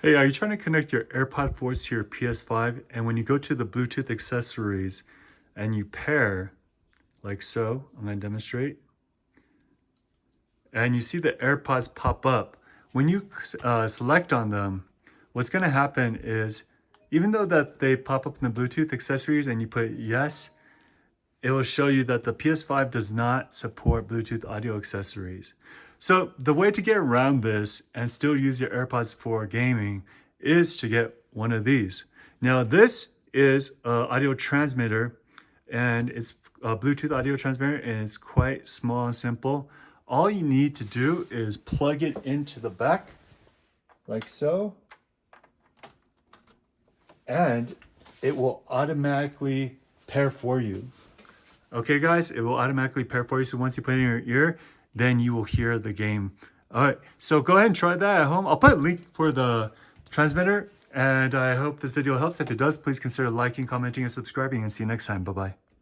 Hey, are you trying to connect your AirPod 4s to your PS5? And when you go to the Bluetooth accessories and you pair, like so, I'm going to demonstrate, and you see the AirPods pop up, when you select on them, what's going to happen is, even though that they pop up in the Bluetooth accessories and you put yes, it will show you that the PS5 does not support Bluetooth audio accessories. So the way to get around this and still use your AirPods for gaming is to get one of these. Now this is an audio transmitter, and it's a Bluetooth audio transmitter, and it's quite small and simple. All you need to do is plug it into the back like so, and it will automatically pair for you. Okay guys, it will automatically pair for you. So once you put it in your ear, then you will hear the game. All right, so go ahead and try that at home. I'll put a link for the transmitter, and I hope this video helps. If it does, please consider liking, commenting, and subscribing, and see you next time. Bye-bye.